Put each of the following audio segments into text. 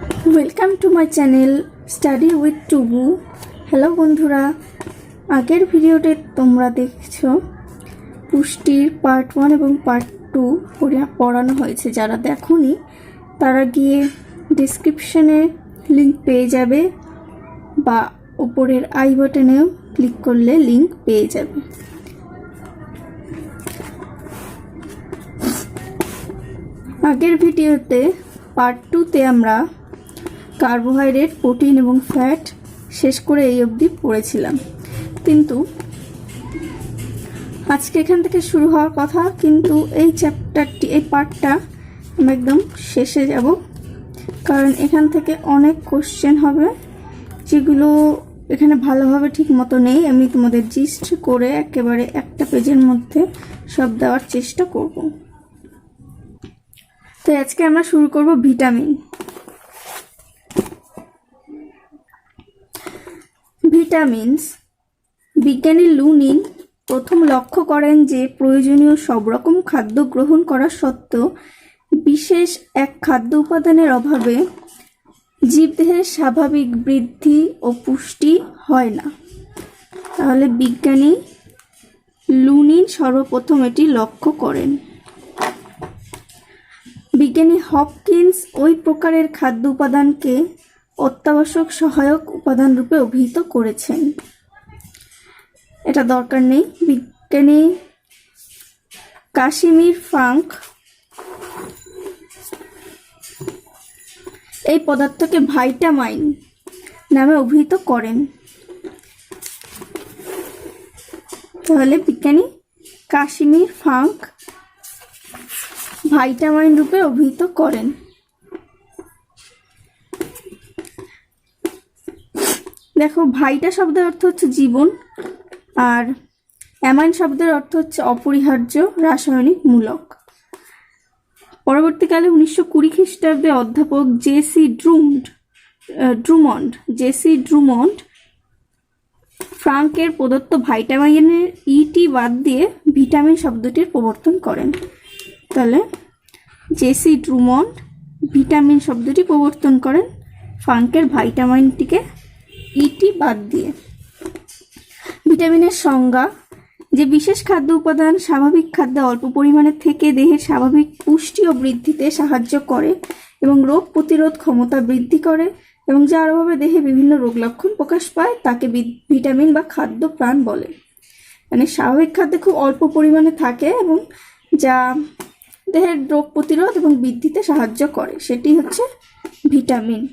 Welcome to my channel study with Tubu. Hello বন্ধুরা, আগের ভিডিওতে তোমরা দেখছো পুষ্টির পার্ট 1 এবং পার্ট 2 পড়ানো হয়েছে। যারা দেখোনি তারা গিয়ে ডিসক্রিপশনে লিঙ্ক পেয়ে যাবে বা উপরের আই বাটনেও ক্লিক করলে লিঙ্ক পেয়ে যাবে। আগের ভিডিওতে পার্ট 2তে আমরা কার্বোহাইড্রেট, প্রোটিন এবং ফ্যাট শেষ করে এই অবধি পড়েছিলাম, কিন্তু আজকে এখান থেকে শুরু হওয়ার কথা। কিন্তু এই চ্যাপ্টারটি, এই পার্টটা আমি একদম শেষে যাব, কারণ এখান থেকে অনেক কোশ্চেন হবে যেগুলো এখানে ভালোভাবে ঠিক মতো নেই। আমি তোমাদের জিস্ট করে একেবারে একটা পেজের মধ্যে সব দেওয়ার চেষ্টা করব। তো আজকে আমরা শুরু করব ভিটামিন। ভিটামিনস বিজ্ঞানী লুনিন প্রথম লক্ষ্য করেন যে প্রয়োজনীয় সব রকম খাদ্য গ্রহণ করা সত্ত্বেও বিশেষ এক খাদ্য উপাদানের অভাবে জীবদেহের স্বাভাবিক বৃদ্ধি ও পুষ্টি হয় না। তাহলে বিজ্ঞানী লুনিন সর্বপ্রথম এটি লক্ষ্য করেন। বিজ্ঞানী হপকিন্স ওই প্রকারের খাদ্য উপাদানকে অত্যাবশ্যক সহায়ক উপাদান রূপে অভিহিত করেছেন। এটা দরকার নেই। বিজ্ঞানী কাশিমির ফ্রাঙ্ক এই পদার্থকে ভাইটামাইন নামে অভিহিত করেন। তাহলে বিজ্ঞানী কাশিমির ফ্রাঙ্ক ভাইটামাইন রূপে অভিহিত করেন। দেখো, ভাইটা শব্দের অর্থ হচ্ছে জীবন, আর অ্যামাইন শব্দের অর্থ হচ্ছে অপরিহার্য, রাসায়নিক মূলক। পরবর্তীকালে 1920 খ্রিস্টাব্দে অধ্যাপক জেসি ড্রুমন্ড ফ্রাঙ্কের প্রদত্ত ভাইটামাইনের ইটি বাদ দিয়ে ভিটামিন শব্দটির প্রবর্তন করেন। তাহলে জেসি ড্রুমন্ড ভিটামিন শব্দটি প্রবর্তন করেন ফ্রাঙ্কের ভাইটামিনটিকে ইটি বাদ দিয়ে। ভিটামিনের সংজ্ঞা: যে বিশেষ খাদ্য উপাদান স্বাভাবিক খাদ্যে অল্প পরিমাণে থেকে দেহের স্বাভাবিক পুষ্টি ও বৃদ্ধিতে সাহায্য করে এবং রোগ প্রতিরোধ ক্ষমতা বৃদ্ধি করে এবং যার অভাবে দেহে বিভিন্ন রোগ লক্ষণ প্রকাশ পায় তাকে ভিটামিন বা খাদ্য প্রাণ বলে। মানে স্বাভাবিক খাদ্যে খুব অল্প পরিমাণে থাকে এবং যা দেহের রোগ প্রতিরোধ এবং বৃদ্ধিতে সাহায্য করে, সেটি হচ্ছে ভিটামিন।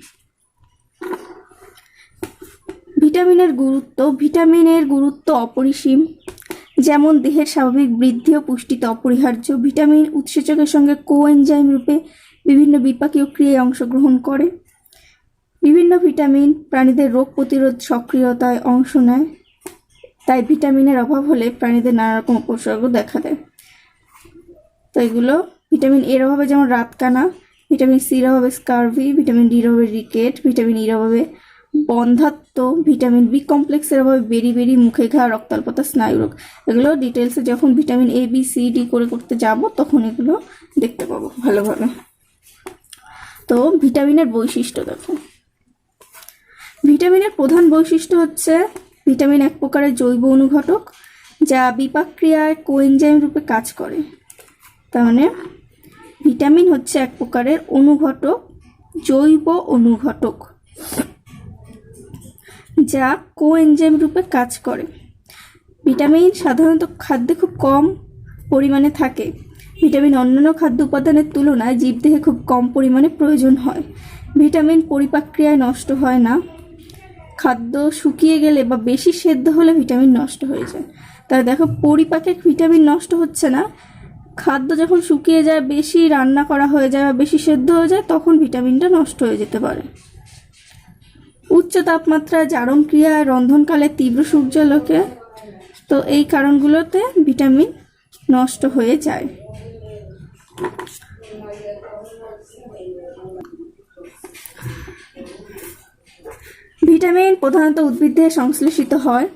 ভিটামিনের গুরুত্ব অপরিসীম। যেমন দেহের স্বাভাবিক বৃদ্ধি ও পুষ্টিতে অপরিহার্য, ভিটামিন উৎসেচকের সঙ্গে কোএনজাইম রূপে বিভিন্ন বিপাকীয় ক্রিয়ায় অংশগ্রহণ করে। বিভিন্ন ভিটামিন প্রাণীদের রোগ প্রতিরোধ সক্রিয়তায় অংশ নেয়, তাই ভিটামিনের অভাব হলে প্রাণীদের নানা রকম উপসর্গ দেখা দেয়। তো এগুলো ভিটামিন এর অভাবে যেমন রাতকানা, ভিটামিন সির অভাবে স্কারভি, ভিটামিন ডির অভাবে রিকেট, ভিটামিন ইর অভাবে বন্ধ্যাত্ব, ভিটামিন বি কমপ্লেক্সের অভাবে বেরি, মুখে ঘা, রক্তাল্পতা, স্নায়ুরোগ। এগুলো ডিটেলসে যখন vitamin A B C D করতে যাব তখন এগুলো দেখতে পাবো ভালোভাবে। তো ভিটামিনের বৈশিষ্ট্য দেখো। ভিটামিনের প্রধান বৈশিষ্ট্য হচ্ছে ভিটামিন এক প্রকারের জৈব অনুঘটক যা বিপাক ক্রিয়ায় কোএনজাইম রূপে কাজ করে। তার মানে ভিটামিন হচ্ছে এক প্রকারের অনুঘটক, জৈব অনুঘটক যা কোএনজাইম রূপে কাজ করে। ভিটামিন সাধারণত খাদ্যে খুব কম পরিমাণে থাকে। ভিটামিন অন্যান্য খাদ্য উপাদানের তুলনায় জীবদেহে খুব কম পরিমাণে প্রয়োজন হয়। ভিটামিন পরিপাক ক্রিয়ায় নষ্ট হয় না। খাদ্য শুকিয়ে গেলে বা বেশি সেদ্ধ হলে ভিটামিন নষ্ট হয়ে যায়। তাই দেখো, পরিপাকে ভিটামিন নষ্ট হচ্ছে না। খাদ্য যখন শুকিয়ে যায়, বেশি রান্না করা হয়ে যায় বা বেশি সেদ্ধ হয়ে যায়, তখন ভিটামিনটা নষ্ট হয়ে যেতে পারে। উচ্চ তাপমাত্রায় জারণ ক্রিয়ায়, রন্ধনকালে তীব্র সূর্যালোকে, তো এই কারণগুলোতে ভিটামিন নষ্ট হয়ে যায়। ভিটামিন প্রধানত উদ্ভিদদেহে সংশ্লেষিত হয়,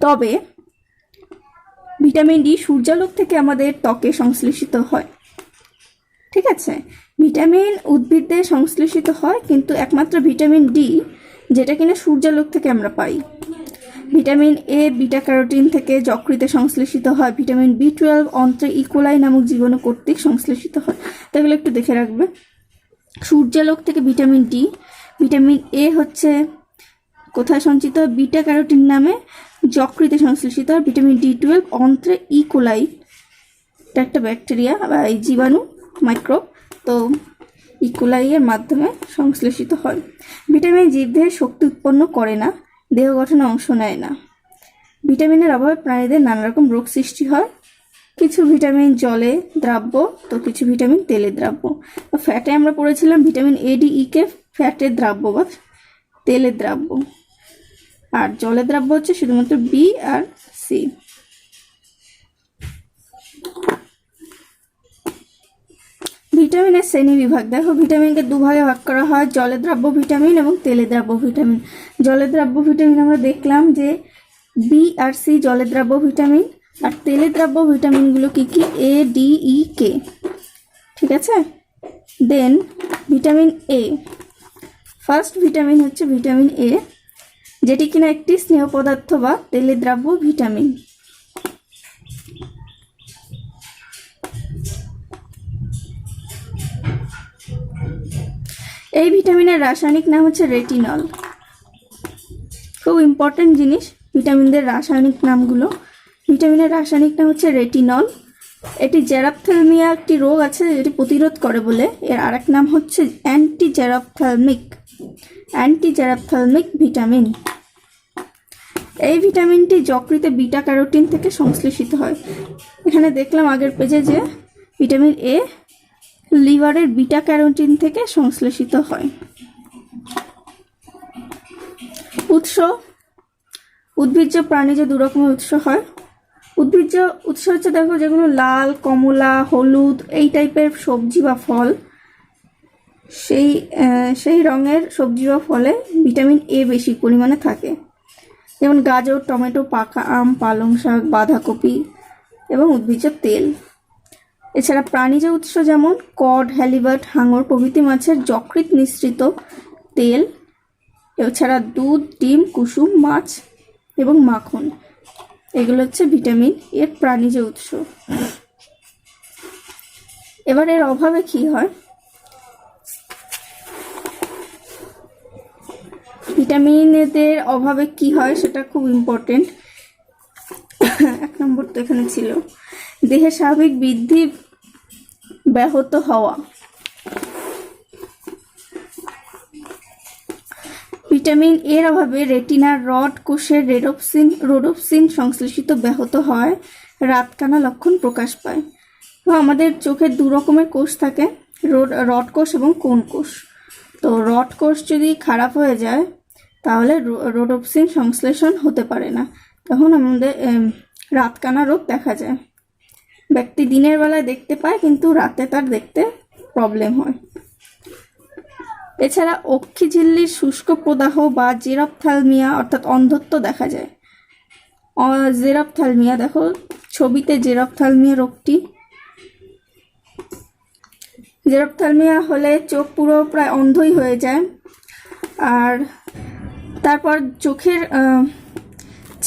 তবে ভিটামিন ডি সূর্যালোক থেকে আমাদের ত্বকে সংশ্লেষিত হয়। ঠিক আছে। ভিটামিন উদ্ভিদে সংশ্লেষিত হয়, কিন্তু একমাত্র ভিটামিন ডি যেটা কিনা সূর্যালোক থেকে আমরা পাই। ভিটামিন এ বিটা ক্যারোটিন থেকে যকৃতে সংশ্লেষিত হয়। ভিটামিন বি12 অন্ত্রে ইকোলাই নামক জীবাণু কর্তৃক সংশ্লেষিত হয়। তাহলে একটু দেখে রাখবে, সূর্যালোক থেকে ভিটামিন ডি। ভিটামিন এ হচ্ছে কোথায় সঞ্চিত হয়? বিটা ক্যারোটিন নামে যকৃতে সংশ্লেষিত হয়। ভিটামিন ডি12 অন্ত্রে ইকোলাই, এটা একটা ব্যাকটেরিয়া বা এই জীবাণু মাইক্রোব, তো ইকোলাই এর মাধ্যমে সংশ্লেষিত হয়। ভিটামিন জীবদেহে শক্তি উৎপন্ন করে না, দেহ গঠনে অংশ নেয় না। ভিটামিনের অভাবে প্রাণীদের নানা রকম রোগ সৃষ্টি হয়। কিছু ভিটামিন জলে দ্রাব্য, তো কিছু ভিটামিন তেলে দ্রাব্য। ফ্যাটে আমরা পড়েছিলাম ভিটামিন এ ডি ই কে ফ্যাটের দ্রাব্য বা তেলের দ্রাব্য, আর জলে দ্রাব্য হচ্ছে শুধুমাত্র বি আর সি। ভিটামিনের শ্রেণী বিভাগ দেখো, ভিটামিনকে দুভাগে ভাগ করা হয়, জলে দ্রাব্য ভিটামিন এবং তেলে দ্রাব্য ভিটামিন। জলে দ্রাব্য ভিটামিন আমরা দেখলাম যে বি আর সি জলে দ্রাব্য ভিটামিন, আর তেলে দ্রাব্য ভিটামিনগুলো কি কি? এ ডি ই কে, ঠিক আছে। দেন ভিটামিন এ, ফার্স্ট ভিটামিন হচ্ছে ভিটামিন এ, যেটি কিনা একটি স্নেহ পদার্থ বা তেলে দ্রাব্য ভিটামিন। এই ভিটামিনের রাসায়নিক নাম হচ্ছে রেটিনল। খুব ইম্পর্টেন্ট জিনিস ভিটামিনদের রাসায়নিক নামগুলো। ভিটামিনের রাসায়নিক নাম হচ্ছে রেটিনল। এটি জেরাপথ্যালমিয়া একটি রোগ আছে যেটি প্রতিরোধ করে বলে এর আরেক নাম হচ্ছে অ্যান্টি ভিটামিন। এই ভিটামিনটি যকৃতে বিটা ক্যারোটিন থেকে সংশ্লেষিত হয়। এখানে দেখলাম আগের পেজে যে ভিটামিন এ লিভারের বিটা ক্যারোটিন থেকে সংশ্লেষিত হয়। উৎস, উদ্ভিজ্জ প্রাণীজ দু রকমের উৎস হয়। উদ্ভিজ্জ উৎস হচ্ছে দেখো যেগুলো লাল, কমলা, হলুদ এই টাইপের সবজি বা ফল, সেই রঙের সবজি বা ফলে ভিটামিন এ বেশি পরিমাণে থাকে, যেমন গাজর, টমেটো, পাকা আম, পালং শাক, বাঁধাকপি এবং উদ্ভিজ্জ তেল। এছাড়া প্রাণীজ উৎস যেমন কড, হ্যালিবার্ট, হাঙর প্রভৃতি মাছের যকৃৎ নিঃসৃত তেল, এছাড়া দুধ, ডিম, কুসুম, মাছ এবং মাখন, এগুলো হচ্ছে ভিটামিন এর প্রাণীজ উৎস। এবার এর অভাবে কি হয়? ভিটামিনদের অভাবে কি হয় সেটা খুব ইম্পর্টেন্ট। 1 নম্বর তো এখানে ছিল, দেহের স্বাভাবিক বৃদ্ধি ব্যাহত হওয়া। ভিটামিন এর অভাবে রেটিনার রড কোষের রোডোপসিন সংশ্লেষিত ব্যাহত হয়, রাতকানা লক্ষণ প্রকাশ পায়। তো আমাদের চোখের দু রকমের কোষ থাকে, রড কোষ এবং কোন কোষ। তো রড কোষ যদি খারাপ হয়ে যায় তাহলে রোডোপসিন সংশ্লেষণ হতে পারে না, তখন আমাদের রাতকানা রোগ দেখা যায়। ব্যক্তি দিনের বেলায় দেখতে পায় কিন্তু রাতে তার দেখতে প্রবলেম হয়। এছাড়া অক্ষি ঝিল্লির শুষ্ক প্রদাহ বা জেরপ্থ্যালমিয়া অর্থাৎ অন্ধত্ব দেখা যায়। জেরপ্থ্যালমিয়া দেখো ছবিতে, জেরপ্থ্যালমিয়া রোগটি, জেরপ্থ্যালমিয়া হলে চোখ পুরো প্রায় অন্ধই হয়ে যায়। আর তারপর চোখের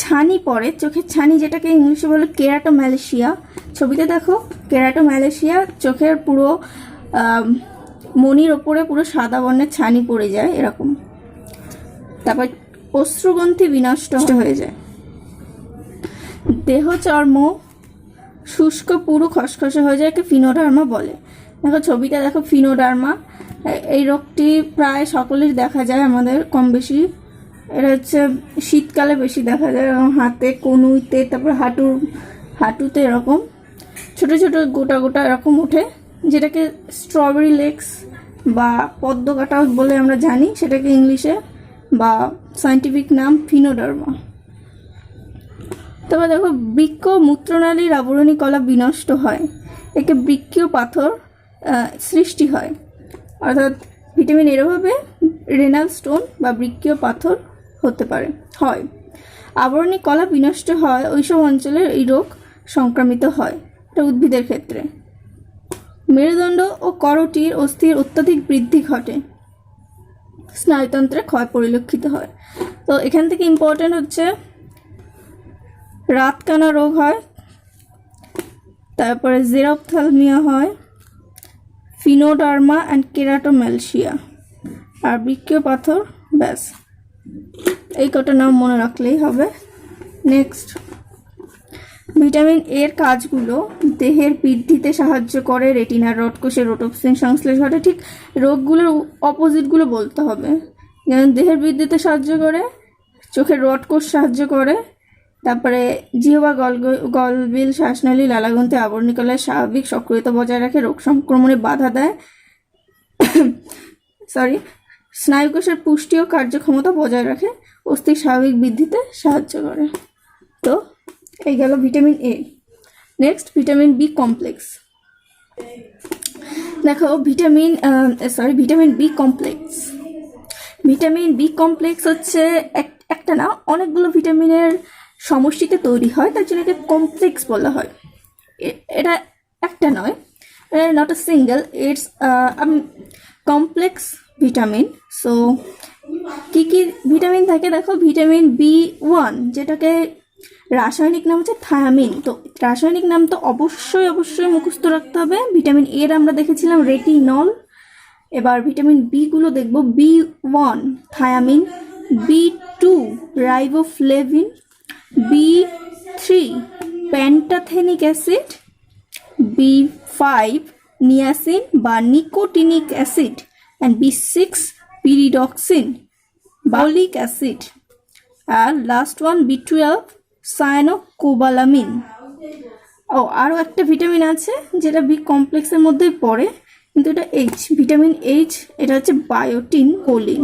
ছানি পড়ে, চোখের ছানি যেটাকে ইংলিশে বলে কেরাটোম্যালেশিয়া। ছবিতে দেখো কেরাটোম্যালেশিয়া, চোখের পুরো মনির ওপরে পুরো সাদা বর্ণের ছানি পড়ে যায় এরকম। তারপর অশ্রুগ্রন্থি বিনষ্ট হয়ে যায়। দেহ চর্ম শুষ্ক পুরো খসখসে হয়ে যায়, একে ফিনোডার্মা বলে। দেখো ছবিটা দেখো ফিনোডার্মা, এই রোগটি প্রায় সকলের দেখা যায় আমাদের কম বেশি। এটা হচ্ছে শীতকালে বেশি দেখা যায়, এবং হাতে, কনুইতে, তারপর হাঁটুতে এরকম ছোট ছোট গোটা গোটা এরকম ওঠে, যেটাকে স্ট্রবেরি লেগস বা পদ্ম কাটা বলে আমরা জানি, সেটাকে ইংলিশে বা সায়েন্টিফিক নাম ফিনোডার্মা। তবে দেখো বৃক্ক মূত্রনালীর আবরণী কলা বিনষ্ট হয়, একে বৃক্কীয় পাথর সৃষ্টি হয়। অর্থাৎ ভিটামিন এর অভাবে রেনাল স্টোন বা বৃক্কীয় পাথর হতে পারে, হয়। আবরণী কলা বিনষ্ট হয়, ওইসব অঞ্চলে এই রোগ সংক্রামিত হয়, এটা উদ্ভিদের ক্ষেত্রে। মেরুদণ্ড ও করটির অস্থির অত্যাধিক বৃদ্ধি ঘটে, স্নায়ুতন্ত্রে ক্ষয় পরিলক্ষিত হয়। তো এখান থেকে ইম্পর্টেন্ট হচ্ছে রাতকানা রোগ হয়, তারপরে জেরপ্থ্যালমিয়া হয়, ফিনোডার্মা অ্যান্ড কেরাটোম্যালসিয়া, আর বৃক্কীয় পাথর। ব্যাস, এই কটা নাম মনে রাখলেই হবে। নেক্সট, ভিটামিন এর কাজগুলো দেহের বৃদ্ধিতে সাহায্য করে, রেটিনার রডকোষে রোটোপ্সিন সংশ্লেষ ঘটে। ঠিক রোগগুলোর অপোজিটগুলো বলতে হবে, যেমন দেহের বৃদ্ধিতে সাহায্য করে, চোখের রডকোষ সাহায্য করে, তারপরে জিহ্বা, গলবিল, শ্বাসনালী, লালাগ্রন্থি, আবরণিকলায় স্বাভাবিক সক্রিয়তা বজায় রাখে, রোগ সংক্রমণে বাধা দেয়, স্নায়ুকোষের পুষ্টি ও কার্যক্ষমতা বজায় রাখে, অস্থির স্বাভাবিক বৃদ্ধিতে সাহায্য করে। তো এই গেল vitamin A. Next, vitamin B complex. দেখো vitamin B complex. Vitamin B complex হচ্ছে একটা না, অনেকগুলো ভিটামিনের সমষ্টিতে তৈরি হয়, তার জন্য একে কমপ্লেক্স বলা হয়। এটা একটা নয়, not a single, it's complex vitamin. So কি কি ভিটামিন থাকে দেখো, ভিটামিন বি1 যেটাকে রাসায়নিক নাম হচ্ছে থায়ামিন। তো রাসায়নিক নাম তো অবশ্যই মুখস্থ রাখতে হবে। ভিটামিন এর আমরা দেখেছিলাম রেটিনল। এবার ভিটামিন বি গুলো দেখবো, বি1 থায়ামিন, বি2 রাইবোফ্লেভিন, বি3 প্যান্টাথেনিক অ্যাসিড, বি5 নিয়াসিন বা নিকোটিনিক অ্যাসিড, অ্যান্ড বি6 পিরিডক্সিন বাউলিক অ্যাসিড, আর লাস্ট ওয়ান বি12 সায়ানোকোবালামিন। আরও একটা ভিটামিন আছে যেটা বি কমপ্লেক্সের মধ্যেই পড়ে, কিন্তু এটা ভিটামিন এইচ, এটা হচ্ছে বায়োটিন কোলিন।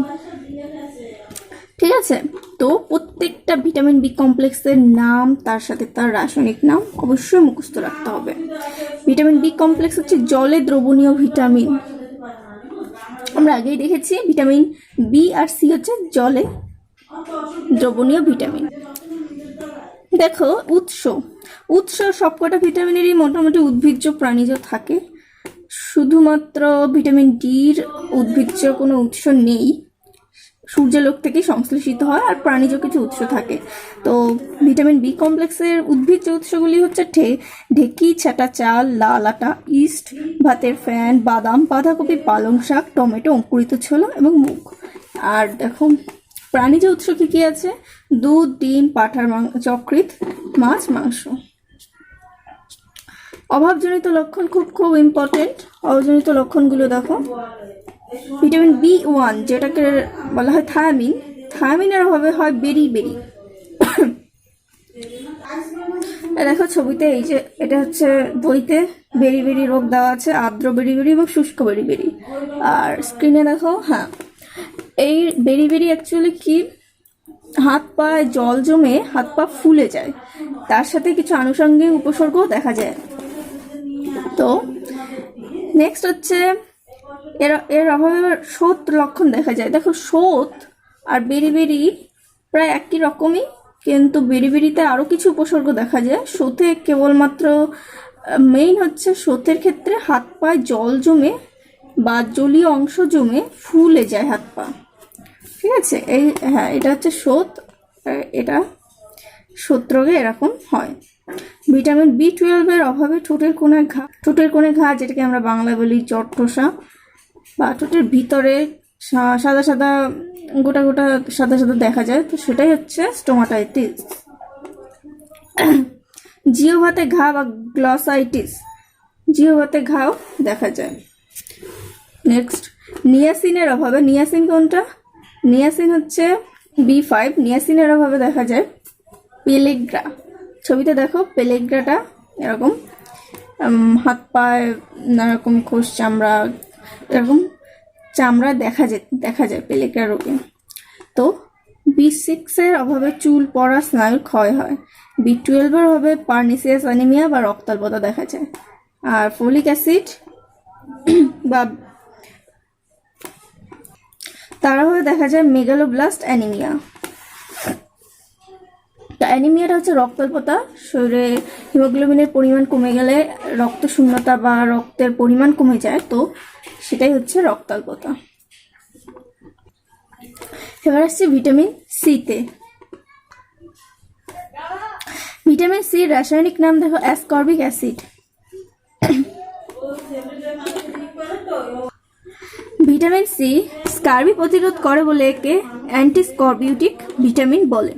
ঠিক আছে, তো প্রত্যেকটা ভিটামিন বি কমপ্লেক্সের নাম, তার সাথে তার রাসায়নিক নাম অবশ্যই মুখস্থ রাখতে হবে। ভিটামিন বি কমপ্লেক্স হচ্ছে জলে দ্রবণীয় ভিটামিন। আমরা আগেই দেখেছি ভিটামিন বি আর সি হচ্ছে জলে দ্রবণীয় ভিটামিন। দেখো উৎস সবকটা ভিটামিনেরই মোটামুটি উদ্ভিজ্জ প্রাণীজ থাকে, শুধুমাত্র ভিটামিন ডির উদ্ভিজ্জ কোনো উৎস নেই, সূর্যালোক থেকে সংশ্লেষিত হয়, আর প্রাণীজ কিছু উৎস থাকে। তো ভিটামিন বি কমপ্লেক্সের উদ্ভিজ্জ উৎসগুলি হচ্ছে ঢেকি, ছাটা চাল, লাল আটা, ইস্ট, ভাতের ফ্যান, বাদাম, বাঁধাকপি, পালং শাক, টমেটো, অঙ্কুরিত ছোলা এবং মুগ। আর দেখো প্রাণীজ উৎস কি কি আছে, দুধ, ডিম, পাঁঠার যকৃৎ, মাছ, মাংস। অভাবজনিত লক্ষণ খুব ইম্পর্টেন্ট। অভাবজনিত লক্ষণগুলো দেখো, ভিটামিন বি1 যেটাকে বলা হয় থায়ামিনের অভাবে হয় বেরি। দেখো ছবিতে, এই যে এটা হচ্ছে বইতে বেরি রোগ দেওয়া আছে, আর্দ্র বেরি এবং শুষ্ক বেরি। আর স্ক্রিনে দেখো, হ্যাঁ, এই বেরি অ্যাকচুয়ালি কি, হাত পায়ে জল জমে হাত পা ফুলে যায়, তার সাথে কিছু আনুষঙ্গিক উপসর্গও দেখা যায়। তো নেক্সট হচ্ছে এর অভাবে শোথ লক্ষণ দেখা যায়। দেখো শোথ আর বেরি প্রায় একই রকমই, কিন্তু বেরিতে আরো কিছু উপসর্গ দেখা যায়। শোথে কেবলমাত্র মেইন হচ্ছে শোথের ক্ষেত্রে হাত পায়ে জল জমে বা জলীয় অংশ জমে ফুলে যায় হাত পা। ঠিক আছে, এটা হচ্ছে শোথ, এটা শোথ রোগে এরকম হয়। ভিটামিন বি12 এর অভাবে ঠোঁটের কোণে ঘা, যেটাকে আমরা বাংলায় বলি জট্টসা, বা ঠোঁটের ভিতরে সাদা গোটা সাদা দেখা যায়, তো সেটাই হচ্ছে স্টোমাটাইটিস। জিহ্বাতে ঘা বা গ্লসাইটিস, জিহ্বাতে ঘাও দেখা যায়। নেক্সট, নিয়াসিনের অভাবে, নিয়াসিন কোনটা, নিয়াসিন হচ্ছে বি5, নিয়াসিনের অভাবে দেখা যায় পেলেগ্রা। ছবিতে দেখো পেলেগ্রাটা এরকম হাত পায়ে নানারকম খোস চামড়া, এরকম চামড়া দেখা যায় পেলেগ্রা রোগে। তো বি6 এর অভাবে চুল পড়া, স্নায়ুর ক্ষয় হয়। বি12 এর অভাবে পার্নিসিয়াস অ্যানিমিয়া বা রক্তাল্পতা দেখা যায়। আর ফোলিক অ্যাসিড বা তার অভাবে দেখা যায় মেগালোব্লাস্ট অ্যানিমিয়া। অ্যানিমিয়াটা হচ্ছে রক্তাল্পতা, শরীরে হিমোগ্লোবিনের পরিমাণ কমে গেলে রক্ত শূন্যতা বা রক্তের পরিমাণ কমে যায়, তো সেটাই হচ্ছে রক্তাল্পতা। এবার আসছে ভিটামিন সিতে। ভিটামিন সি রাসায়নিক নাম দেখো ascorbic acid. Vitamin C scurvy প্রতিরোধ করে বলে একে অ্যান্টিস্করবিউটিক ভিটামিন বলে।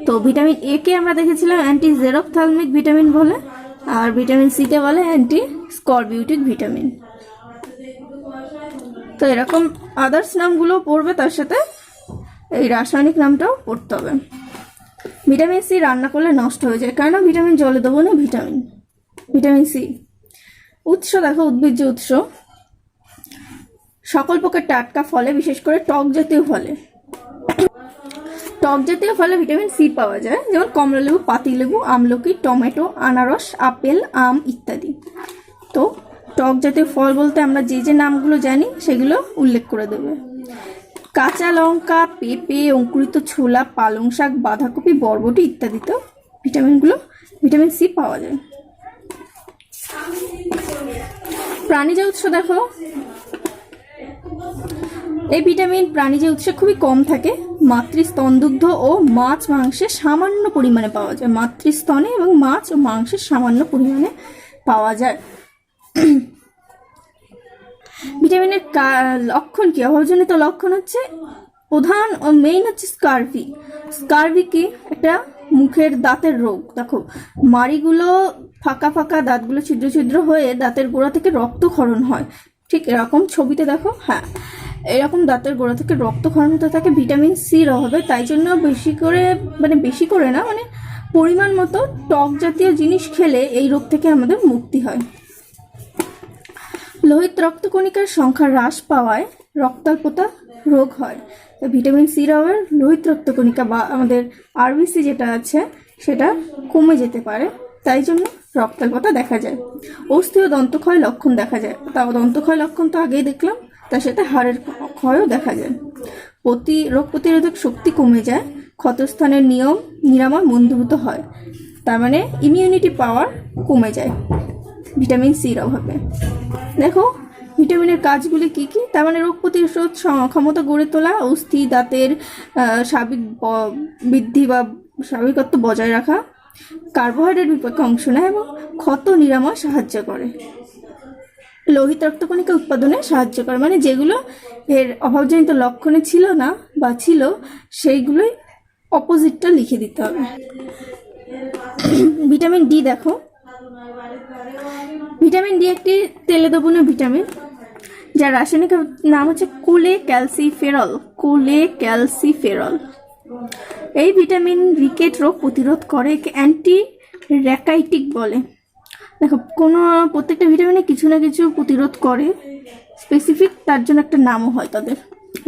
তো ভিটামিন এ কে আমরা দেখেছিলাম অ্যান্টি জেরোপথ্যালমিক ভিটামিন বলে, আর ভিটামিন সি কে বলে অ্যান্টি স্করবিউটিক ভিটামিন। তো এরকম আদার্স নামগুলো পড়বে, তার সাথে এই রাসায়নিক নামটাও পড়তে হবে। ভিটামিন সি রান্না করলে নষ্ট হয়ে যায়, কেন? ভিটামিন জলে দেবো না ভিটামিন। ভিটামিন সি উৎস দেখো, উদ্ভিজ্জ উৎস, সকল প্রকার টাটকা ফলে, বিশেষ করে টক জাতীয় ফলে। টক জাতীয় ফলে ভিটামিন সি পাওয়া যায়, যেমন কমলালেবু, পাতিলেবু, আমলকি, টমেটো, আনারস, আপেল, আম ইত্যাদি। তো টক জাতীয় ফল বলতে আমরা যে যে নামগুলো জানি সেগুলো উল্লেখ করে দেবে। কাঁচা লঙ্কা, পেঁপে, অঙ্কুরিত ছোলা, পালং শাক, বাঁধাকপি, বরবটি ইত্যাদিতে ভিটামিন সি পাওয়া যায়। প্রাণীজ উৎস দেখো, এই ভিটামিন প্রাণীজ উৎসে খুবই কম থাকে। মাতৃস্তনদুগ্ধ ও মাছ মাংসে সামান্য পরিমাণে পাওয়া যায়। মাতৃস্তনে এবং মাছ ও মাংসে সামান্য পরিমাণে পাওয়া যায়। ভিটামিনের লক্ষণ কি? অভাবজনিত লক্ষণ হচ্ছে প্রধান ও মেইন হচ্ছে স্কারভি। স্কারভি কি? একটা মুখের দাঁতের রোগ। দেখো মাড়িগুলো ফাঁকা ফাঁকা, দাঁতগুলো ছিদ্র ছিদ্র হয়ে দাঁতের গোড়া থেকে রক্তক্ষরণ হয়, ঠিক এরকম ছবিতে দেখো। হ্যাঁ, এরকম দাঁতের গোড়া থেকে রক্তক্ষরণ হতে থাকে ভিটামিন সির অভাবে। তাই জন্য বেশি করে না, পরিমাণ মতো টক জাতীয় জিনিস খেলে এই রোগ থেকে আমাদের মুক্তি হয়। লোহিত রক্তকণিকার সংখ্যা হ্রাস পাওয়ায় রক্তাল্পতা রোগ হয়। তো ভিটামিন সির অভাবে লোহিত রক্তকণিকা বা আমাদের আরবিসি যেটা আছে সেটা কমে যেতে পারে, তাই জন্য রক্তাল্পতা দেখা যায়। অস্থি ও দন্তক্ষয় লক্ষণ দেখা যায়। তাও দন্তক্ষয় লক্ষণ তো আগেই দেখলাম, তার সাথে হাড়ের ক্ষয়ও দেখা যায়। রোগ প্রতিরোধক শক্তি কমে যায়। ক্ষতস্থানের নিরাময় মন্দীভূত হয়, তার মানে ইমিউনিটি পাওয়ার কমে যায় ভিটামিন সির অভাবে। দেখো ভিটামিনের কাজগুলি কি কি, তার মানে রোগ প্রতিরোধ ক্ষমতা গড়ে তোলা, অস্থি দাঁতের স্বাভাবিক বৃদ্ধি বা স্বাভাবিকত্ব বজায় রাখা, কার্বোহাইড্রেট বিপাকে অংশ নেয় এবং ক্ষত নিরাময় সাহায্য করে, লোহিত রক্তকণিকা উৎপাদনে সাহায্য করে। মানে যেগুলো এর অভাবজনিত লক্ষণে ছিল না বা ছিল, সেইগুলোই অপোজিটটা লিখে দিতে হবে। ভিটামিন ডি দেখো, ভিটামিন ডি একটি তেলে দ্রবণীয় ভিটামিন, যার রাসায়নিক নাম হচ্ছে কোলেক্যালসিফেরল। এই ভিটামিন রিকেট রোগ প্রতিরোধ করে, অ্যান্টি র্যাকাইটিক বলে। দেখো প্রত্যেকটা ভিটামিনে কিছু না কিছু প্রতিরোধ করে, স্পেসিফিক, তার জন্য একটা নামও হয় তাদের।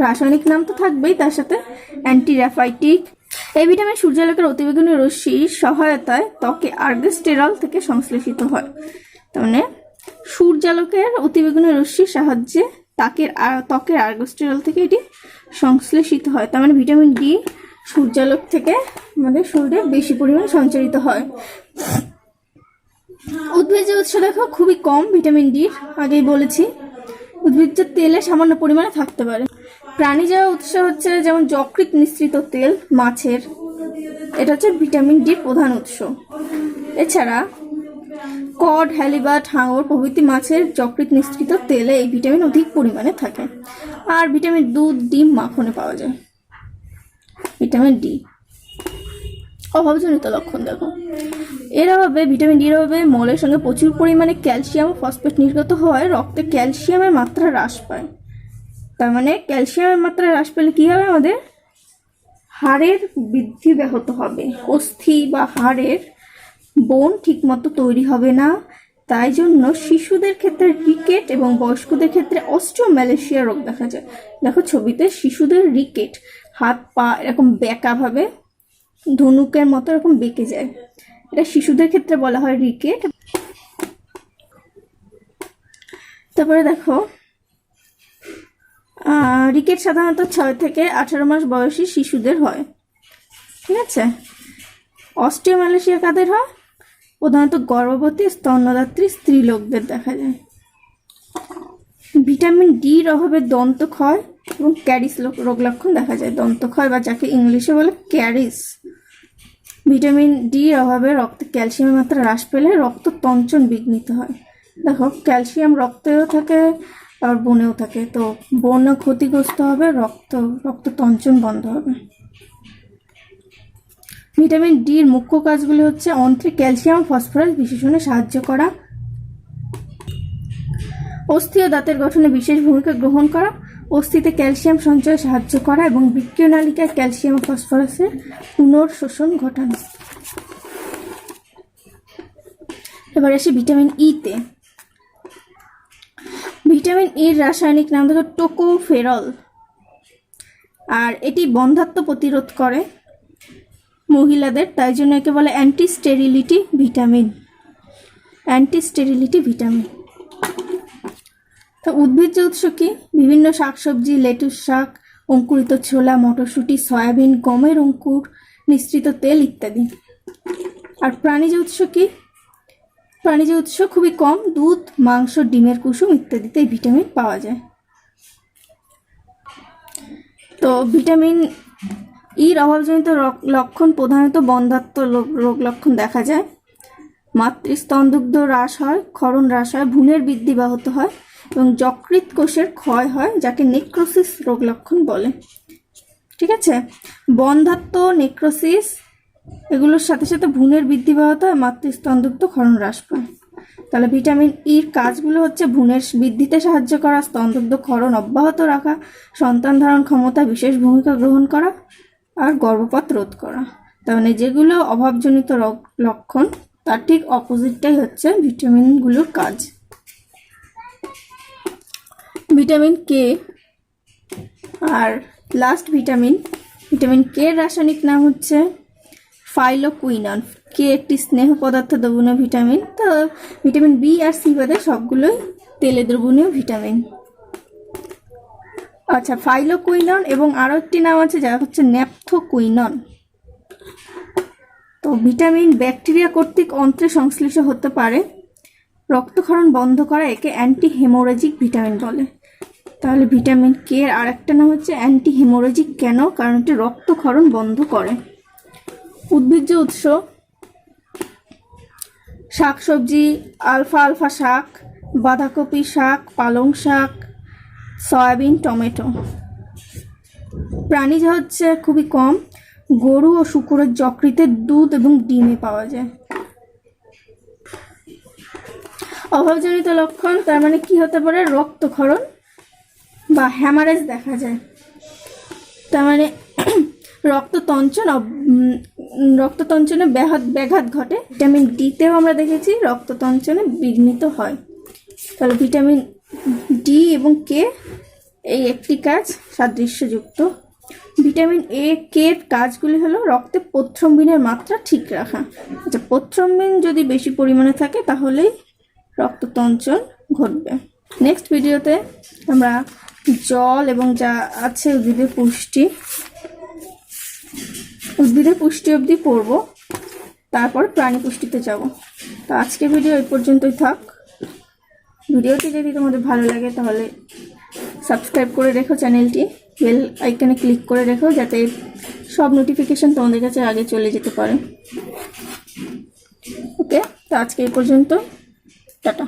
রাসায়নিক নাম তো থাকবেই, তার সাথে অ্যান্টি র্যাফাইটিক। এই ভিটামিন সূর্যালোকের অতিবেগুনি রশ্মির সহায়তায় ত্বকে আর্গস্টেরল থেকে সংশ্লেষিত হয়। তার মানে সূর্যালোকের অতিবেগুনি রশ্মির সাহায্যে ত্বকের আর্গস্টেরল থেকে এটি সংশ্লেষিত হয়। তার মানে ভিটামিন ডি সূর্যালোক থেকে আমাদের শরীরে বেশি পরিমাণ সঞ্চারিত হয়। উদ্ভিজ্জ উৎস দেখো খুবই কম ভিটামিন ডির, আগেই বলেছি। উদ্ভিজ্জ তেলে সামান্য পরিমাণে থাকতে পারে। প্রাণীজ উৎস হচ্ছে যেমন যকৃৎ নিঃসৃত তেল মাছের, এটা হচ্ছে ভিটামিন ডির প্রধান উৎস। এছাড়া কড, হ্যালিবাট, হাঙর প্রভৃতি মাছের যকৃৎ নিঃসৃত তেলে এই ভিটামিন অধিক পরিমাণে থাকে। আর ভিটামিন দুধ, ডিম, মাখনে পাওয়া যায়। ভিটামিন ডি অভাবজনিত লক্ষণ দেখো, এর অভাবে ভিটামিন ডির অভাবে মলের সঙ্গে প্রচুর পরিমাণে ক্যালসিয়াম ও ফসফেট নির্গত হওয়ায় রক্তে ক্যালসিয়ামের মাত্রা হ্রাস পায়। তার মানে ক্যালসিয়ামের মাত্রা হ্রাস পেলে কি হবে? আমাদের হাড়ের বৃদ্ধি ব্যাহত হবে, অস্থি বা হাড়ের বোন ঠিকমতো তৈরি হবে না। তাই জন্য শিশুদের ক্ষেত্রে রিকেট এবং বয়স্কদের ক্ষেত্রে অস্টিওম্যালেশিয়া রোগ দেখা যায়। দেখো ছবিতে শিশুদের রিকেট, হাত পা এরকম বেঁকা ভাবে ধনুকের মতো এরকম বেঁকে যায়, এটা শিশুদের ক্ষেত্রে বলা হয় রিকেট। তারপরে দেখো রিকেট সাধারণত 6 থেকে 18 মাস বয়সী শিশুদের হয়, ঠিক আছে। অস্টিওম্যালাসিয়া কাদের হয়? প্রধানত গর্ভবতী স্তন্যদাত্রী স্ত্রী লোকদের দেখা যায়। ভিটামিন ডির অভাবে দন্তক্ষয় এবং ক্যারিস রোগ লক্ষণ দেখা যায়। দন্তক্ষয় বা যাকে ইংলিশে বলে ক্যারিস। ভিটামিন ডির অভাবে রক্তে ক্যালসিয়ামের মাত্রা হ্রাস পেলে রক্ত তঞ্চন বিঘ্নিত হয়। দেখো, ক্যালসিয়াম রক্তেও থাকে আর বনেও থাকে, তো বনও ক্ষতিগ্রস্ত হবে, রক্ত তঞ্চন বন্ধ হবে। ভিটামিন ডির মুখ্য কাজগুলি হচ্ছে অন্ত্রে ক্যালসিয়াম ফসফরাস বিশেষণে সাহায্য করা, অস্থি ও দাঁতের গঠনে বিশেষ ভূমিকা গ্রহণ করা, অস্থিতে ক্যালসিয়াম সঞ্চয়ে সাহায্য করা এবং বৃক্কীয় নালিকায় ক্যালসিয়াম ও ফসফরাসের পুনর্শোষণ ঘটানো। এবার আসি ভিটামিন ইতে। ভিটামিন ইর রাসায়নিক নাম দেখো টোকোফেরল, আর এটি বন্ধ্যাত্ব প্রতিরোধ করে মহিলাদের, তাই জন্য একে বলে অ্যান্টি স্টেরিলিটি ভিটামিন। তো উদ্ভিজ্জ উৎস কি? বিভিন্ন শাকসবজি, লেটুস শাক, অঙ্কুরিত ছোলা, মটরশুঁটি, সয়াবিন, গমের অঙ্কুর, মিশ্রিত তেল ইত্যাদি। আর প্রাণীজ উৎস কি? প্রাণীজ উৎস খুবই কম, দুধ, মাংস, ডিমের কুসুম ইত্যাদিতে এই ভিটামিন পাওয়া যায়। তো ভিটামিন ইর অভাবজনিত লক্ষণ প্রধানত বন্ধ্যাত্ব রোগ লক্ষণ দেখা যায়, মাতৃস্তনদুগ্ধ হ্রাস হয়, ক্ষরণ হ্রাস হয়, ভ্রূণের বৃদ্ধি ব্যাহত হয় এবং যকৃৎ কোষের ক্ষয় হয়, যাকে নেক্রোসিস রোগ লক্ষণ বলে। ঠিক আছে, বন্ধ্যাত্ব, নেক্রোসিস এগুলোর সাথে সাথে ভ্রূণের বৃদ্ধি ব্যাহত হয়, মাতৃস্তনদুগ্ধ ক্ষরণ হ্রাস পায়। তাহলে ভিটামিন ইর কাজগুলো হচ্ছে ভ্রূণের বৃদ্ধিতে সাহায্য করা, স্তনদুগ্ধ ক্ষরণ অব্যাহত রাখা, সন্তান ধারণ ক্ষমতা বিশেষ ভূমিকা গ্রহণ করা আর গর্ভপাত রোধ করা। তার মানে যেগুলো অভাবজনিত লক্ষণ তার ঠিক অপোজিটটাই হচ্ছে ভিটামিনগুলোর কাজ। ভিটামিন কে আর লাস্ট ভিটামিন কে এর রাসায়নিক নাম হচ্ছে ফাইলোকুইনন। কে একটি স্নেহ পদার্থ দ্রবণীয় ভিটামিন। তো ভিটামিন বি আর সি বাদে সবগুলোই তেলে দ্রবণীয় ভিটামিন। আচ্ছা, ফাইলোকুইনন এবং আরও একটি নাম আছে যা হচ্ছে ন্যাপথোকুইনন। তো ভিটামিন ব্যাকটেরিয়া কর্তৃক অন্ত্রে সংশ্লেষ হতে পারে, রক্তক্ষরণ বন্ধ করা একে অ্যান্টি হেমোরেজিক ভিটামিন বলে। তাহলে ভিটামিন কে এর আরেকটা নাম হচ্ছে অ্যান্টি হেমোরেজিক। কেন? কারণ এটি রক্তক্ষরণ বন্ধ করে। উদ্ভিজ্জ উৎস শাকসবজি, আলফা শাক, বাঁধাকপি শাক, পালং শাক, সয়াবিন, টমেটো। প্রাণীজ হচ্ছে খুবই কম, গরু ও শূকরের যকৃতে, দুধ এবং ডিমে পাওয়া যায়। অভাবজনিত লক্ষণ তার মানে কি হতে পারে? রক্তক্ষরণ বা হ্যামারেজ দেখা যায়। তার মানে রক্ততঞ্চনে ব্যাঘাত ঘটে। ভিটামিন ডিতেও আমরা দেখেছি রক্ততঞ্চনে বিঘ্নিত হয়। তাহলে ভিটামিন ডি এবং কে এই একটি কাজ সাদৃশ্যযুক্ত। ভিটামিন এ কে কাজগুলি হলো রক্তে প্রথ্রম্বিনের মাত্রা ঠিক রাখা। আচ্ছা, প্রথ্রম্বিন যদি বেশি পরিমাণে থাকে তাহলেই রক্ততঞ্চন ঘটবে। নেক্সট ভিডিওতে আমরা জল এবং যা আছে উদ্ভিদের পুষ্টি অবধি পড়ব, তারপর প্রাণী পুষ্টিতে যাব। তো আজকের ভিডিও এই পর্যন্তই থাক। ভিডিওটি যদি তোমাদের ভালো লাগে তাহলে সাবস্ক্রাইব করে রেখো চ্যানেলটি, বেল আইকনে ক্লিক করে রেখো যাতে সব নোটিফিকেশন তোমাদের কাছে আগে চলে যেতে পারে। ওকে, তো আজকে এই পর্যন্ত, টাটা।